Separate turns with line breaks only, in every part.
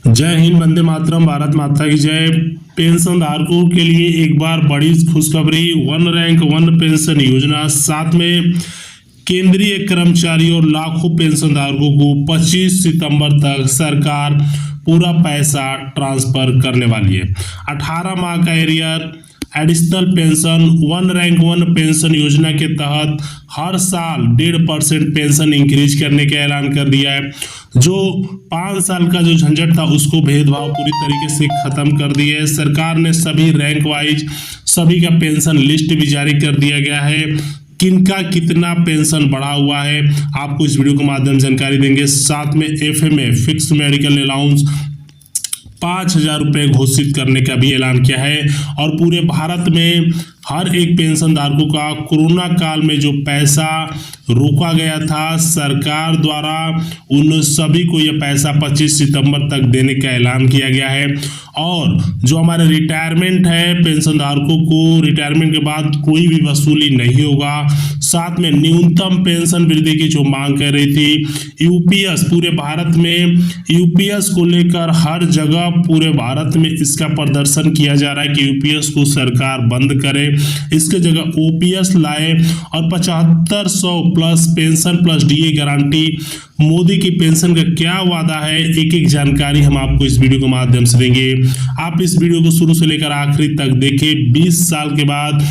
जय हिंद, वंदे मातरम, भारत माता की जय। पेंशन धारकों के लिए एक बार बड़ी खुशखबरी, वन रैंक वन पेंशन योजना। साथ में केंद्रीय कर्मचारियों और लाखों पेंशन धारकों को 25 सितंबर तक सरकार पूरा पैसा ट्रांसफर करने वाली है। 18 माह का arrear additional pension one rank one pension योजना के तहत हर साल 1.5% पेंशन इंक्रीज करने का ऐलान कर दिया है। जो 5 साल का जो झंझट था उसको भेदभाव पूरी तरीके से खत्म कर दिया है। सरकार ने सभी रैंक वाइज सभी का पेंशन लिस्ट भी जारी कर दिया गया है। किनका कितना पेंशन बढ़ा हुआ है आपको इस वीडियो के माध्यम से जानकारी देंगे। साथ में एफएमए फिक्स मेडिकल अलाउंस 5,000 रुपये घोषित करने का भी ऐलान किया है। और पूरे भारत में हर एक पेंशन धारकों का कोरोना काल में जो पैसा रोका गया था सरकार द्वारा उन सभी को यह पैसा 25 सितंबर तक देने का ऐलान किया गया है। और जो हमारे रिटायरमेंट है पेंशन धारकों को रिटायरमेंट के बाद कोई भी वसूली नहीं होगा। साथ में न्यूनतम पेंशन वृद्धि की जो मांग कर रही थी यूपीएस, पूरे भारत में यूपीएस को लेकर हर जगह पूरे भारत में इसका प्रदर्शन किया जा रहा है कि यूपीएस को सरकार बंद करे, इसके जगह ओपीएस लाए और 7500 plus pension plus DA guarantee. Modi की पेंशन का क्या वादा है, एक एक जानकारी हम आपको इस वीडियो के माध्यम से देंगे। आप इस वीडियो को शुरू से लेकर आखिरी तक देखें। 20 साल के बाद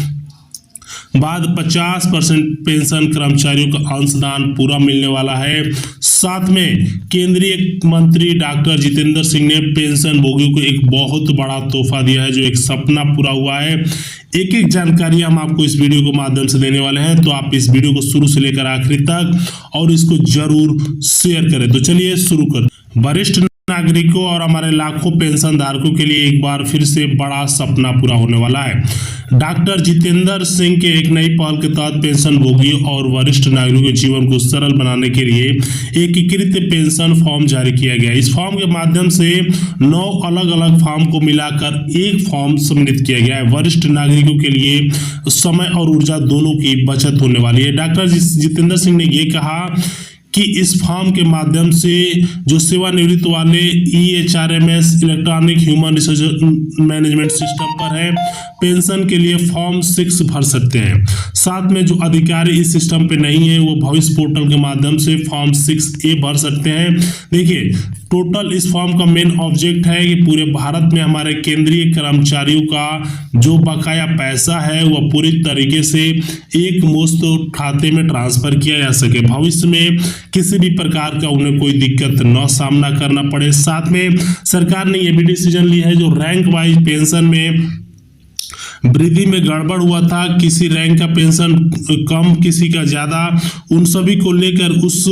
50% पेंशन कर्मचारियों का अंशदान पूरा मिलने वाला है। साथ में केंद्रीय मंत्री डॉक्टर जितेंद्र सिंह ने पेंशन भोगियों को एक बहुत बड़ा तोहफा दिया है, जो एक सपना पूरा हुआ है। एक एक जानकारी हम आपको इस वीडियो के माध्यम से देने वाले हैं, तो आप इस वीडियो को शुरू से लेकर आखिरी तक और इसको जरूर शेयर करें। तो चलिए शुरू कर। वरिष्ठ नागरिकों और हमारे लाखों पेंशन धारकों के लिए एक बार फिर से बड़ा सपना पूरा होने वाला है। डॉक्टर जितेंद्र सिंह के एक नई पहल के तहत पेंशन भोगियों और वरिष्ठ नागरिकों के जीवन को सरल बनाने के लिए एकीकृत पेंशन फॉर्म जारी किया गया। इस फॉर्म के माध्यम से 9 अलग अलग फॉर्म को मिलाकर एक फॉर्म सम्मिलित किया गया है। वरिष्ठ नागरिकों के लिए समय और ऊर्जा दोनों की बचत होने वाली है। डॉक्टर जितेंद्र सिंह ने यह कहा कि इस फॉर्म के माध्यम से जो सेवानिवृत्त वाले EHRMS electronic human resource management system पर है पेंशन के लिए फॉर्म 6 भर सकते हैं। साथ में जो अधिकारी इस सिस्टम पे नहीं है वो भविष्य पोर्टल के माध्यम से फॉर्म 6A भर सकते हैं। देखिए टोटल इस फॉर्म का मेन ऑब्जेक्ट है कि पूरे भारत में हमारे केंद्रीय कर्मचारियों का जो बकाया पैसा है वह पूरी तरीके से एक मुश्त खाते में ट्रांसफर किया जा सके, भविष्य में किसी भी प्रकार का उन्हें कोई दिक्कत न सामना करना पड़े। साथ में सरकार ने यह भी डिसीजन लिया है जो रैंक वाइज पेंशन में वृद्धि में गड़बड़ हुआ था, किसी रैंक का पेंशन कम किसी का ज्यादा, उन सभी को लेकर उस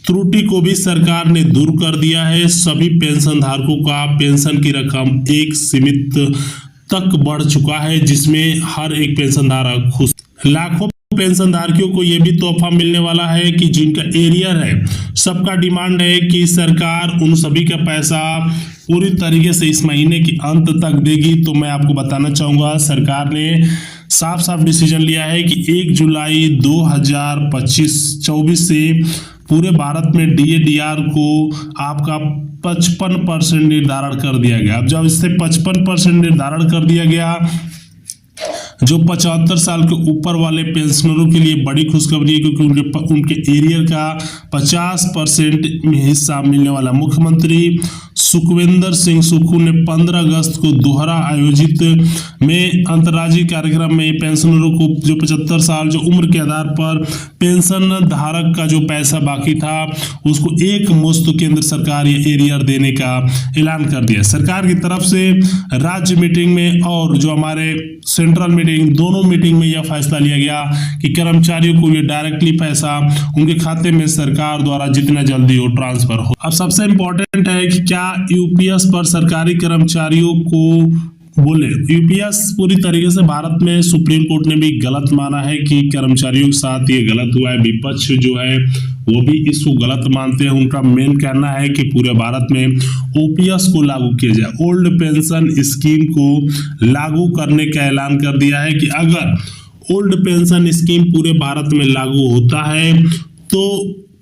त्रुटि को भी सरकार ने दूर कर दिया है। सभी पेंशन धारकों का पेंशन की रकम एक सीमित तक बढ़ चुका है, जिसमें हर एक पेंशन धारक खुश। लाखों पेंशन धारकों को यह भी तोहफा मिलने वाला है कि जिनका एरियर है, सबका डिमांड है कि सरकार उन सभी का पैसा पूरी तरीके से इस महीने के अंत तक देगी। तो मैं आपको बताना चाहूंगा सरकार ने साफ साफ डिसीजन लिया है कि 1 जुलाई 2024 से पूरे भारत में DAR को आपका 55% निर्धारण कर दिया गया। अब जब इससे 55% निर्धारण कर दिया गया, जो 75 साल के ऊपर वाले पेंशनरों के लिए बड़ी खुशखबरी है, क्योंकि उनके एरियर का 50% हिस्सा मिलने वाला। मुख्यमंत्री सुखविंदर सिंह सुक्खू ने 15 अगस्त को दोहरा आयोजित में अंतर्राज्यीय कार्यक्रम में पेंशनरों को जो 75 साल जो उम्र के आधार पर पेंशन धारक का जो पैसा बाकी था उसको एक मुश्त केंद्र सरकार या एरियर देने का ऐलान कर दिया। सरकार की तरफ से राज्य मीटिंग में और जो हमारे सेंट्रल मीटिंग, दोनों मीटिंग में यह फैसला लिया गया कि कर्मचारियों को ये डायरेक्टली पैसा उनके खाते में सरकार द्वारा जितना जल्दी हो ट्रांसफर हो। अब सबसे इंपॉर्टेंट है कि क्या यूपीएस पर सरकारी कर्मचारियों को बोले। यूपीएस पूरी तरीके से भारत में सुप्रीम कोर्ट ने भी गलत माना है कि कर्मचारियों के साथ ये गलत हुआ है। विपक्ष जो है वो भी इसको गलत मानते हैं। उनका मेन कहना है कि पूरे भारत में ओपीएस को लागू किया जाए, ओल्ड पेंशन स्कीम को लागू करने का ऐलान कर दिया है कि अगर ओल्ड पेंशन स्कीम पूरे भारत में लागू होता है तो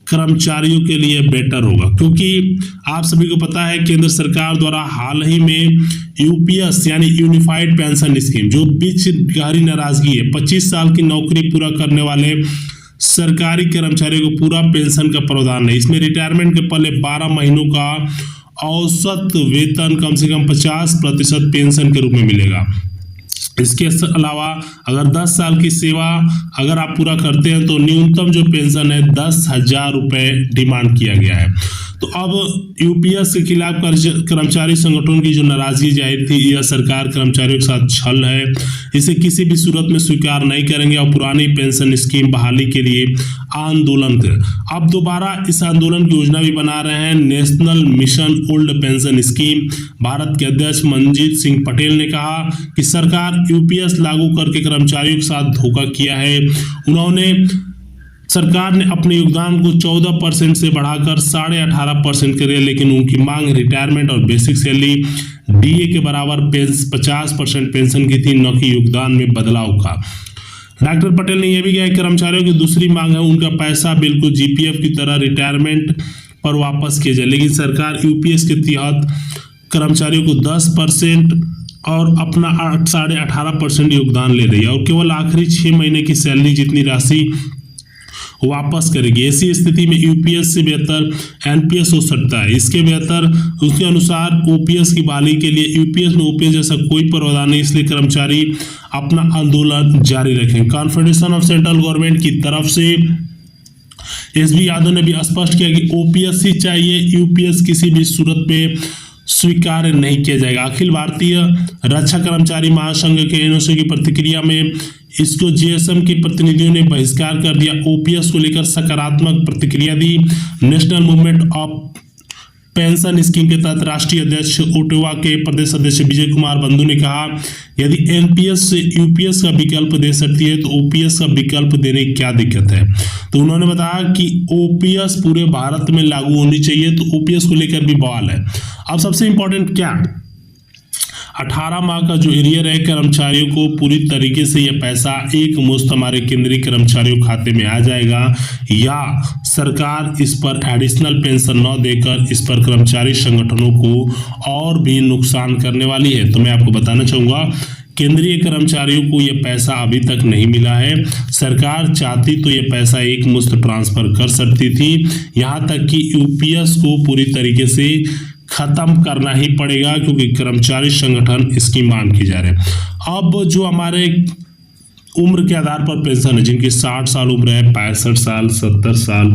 कर्मचारियों के लिए बेटर होगा, क्योंकि आप सभी को पता है केंद्र सरकार द्वारा हाल ही में यूपीएस यानी यूनिफाइड पेंशन स्कीम, जो बीच गहरी नाराजगी है, 25 साल की नौकरी पूरा करने वाले सरकारी कर्मचारियों को पूरा पेंशन का प्रावधान है। इसमें रिटायरमेंट के पहले 12 महीनों का औसत वेतन कम से कम 50% पेंशन के रूप में मिलेगा। इसके अलावा अगर 10 साल की सेवा अगर आप पूरा करते हैं तो न्यूनतम जो पेंशन है 10,000 रुपये डिमांड किया गया है। तो अब यूपीएस के खिलाफ कर्मचारी संगठनों की जो नाराजगी जाहिर थी, यह सरकार कर्मचारियों के साथ छल है, इसे किसी भी सूरत में स्वीकार नहीं करेंगे और पुरानी पेंशन स्कीम बहाली के लिए आंदोलन कर अब दोबारा इस आंदोलन की योजना भी बना रहे हैं। National mission old pension scheme. Bharat के अध्यक्ष मनजीत सिंह पटेल ने कहा कि सरकार यूपीएस लागू करके कर्मचारियों के साथ धोखा किया है। सरकार ने अपने योगदान को 14% से बढ़ाकर 18.5% कर दिया, लेकिन उनकी मांग रिटायरमेंट और बेसिक सैलरी डीए के बराबर 50% पेंशन की थी, न कि योगदान में बदलाव का। डॉक्टर पटेल ने यह भी कहा कि कर्मचारियों की दूसरी मांग है उनका पैसा बिल्कुल जीपीएफ की तरह रिटायरमेंट पर वापस किया जाए, लेकिन सरकार यूपीएस के तहत कर्मचारियों को 10% और अपना 18.5% योगदान ले रही है और केवल आखिरी 6 महीने की सैलरी जितनी राशि वापस करेगी। ऐसी स्थिति में यूपीएस से बेहतर एनपीएस हो सकता है। इसके बेहतर उसके अनुसार ओपीएस की बहाली के लिए यूपीएस में ओपीएस जैसा कोई प्रावधान नहीं, इसलिए कर्मचारी अपना आंदोलन जारी रखें। कॉन्फेडरेशन ऑफ सेंट्रल गवर्नमेंट की तरफ से एसबी यादव ने भी स्पष्ट किया कि ओपीएस ही चाहिए, यूपीएस किसी भी सूरत में स्वीकार नहीं किया जाएगा। अखिल भारतीय रक्षा कर्मचारी महासंघ के एनओसी की प्रतिक्रिया में इसको जेएसएम के प्रतिनिधियों ने बहिष्कार कर दिया। ओपीएस को लेकर सकारात्मक प्रतिक्रिया दी। National movement of pension scheme के तहत राष्ट्रीय अध्यक्ष ओटावा के प्रदेश अध्यक्ष विजय कुमार बंधु ने कहा, यदि एनपीएस से यूपीएस का विकल्प दे सकती है तो ओपीएस का विकल्प देने की क्या दिक्कत है। तो उन्होंने बताया कि ओपीएस पूरे भारत में लागू होनी चाहिए, तो ओपीएस को लेकर भी बवाल है। अब सबसे इंपॉर्टेंट क्या, 18 माह का जो एरियर है कर्मचारियों को पूरी तरीके से यह पैसा एक मुश्त हमारे केंद्रीय कर्मचारियों खाते में आ जाएगा, या सरकार इस पर एडिशनल पेंशन न देकर इस पर कर्मचारी संगठनों को और भी नुकसान करने वाली है। तो मैं आपको बताना चाहूँगा, केंद्रीय कर्मचारियों को यह पैसा अभी तक नहीं मिला है। सरकार चाहती तो यह पैसा एक मुश्त ट्रांसफर कर सकती थी, यहाँ तक कि यूपीएस को पूरी तरीके से खत्म करना ही पड़ेगा, क्योंकि कर्मचारी संगठन इसकी मांग की जा रहे हैं। अब जो हमारे उम्र के आधार पर पेंशन है, जिनकी 60 साल उम्र है, 65 साल, 70 साल,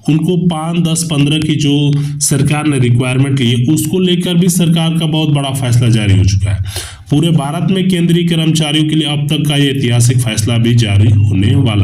उनको 5, 10, 15 की जो सरकार ने रिक्वायरमेंट ली है, उसको लेकर भी सरकार का बहुत बड़ा फैसला जारी हो चुका है। पूरे भारत में केंद्रीय कर्मचारियों के लिए अब तक का ये ऐतिहासिक फैसला भी जारी होने वाला है।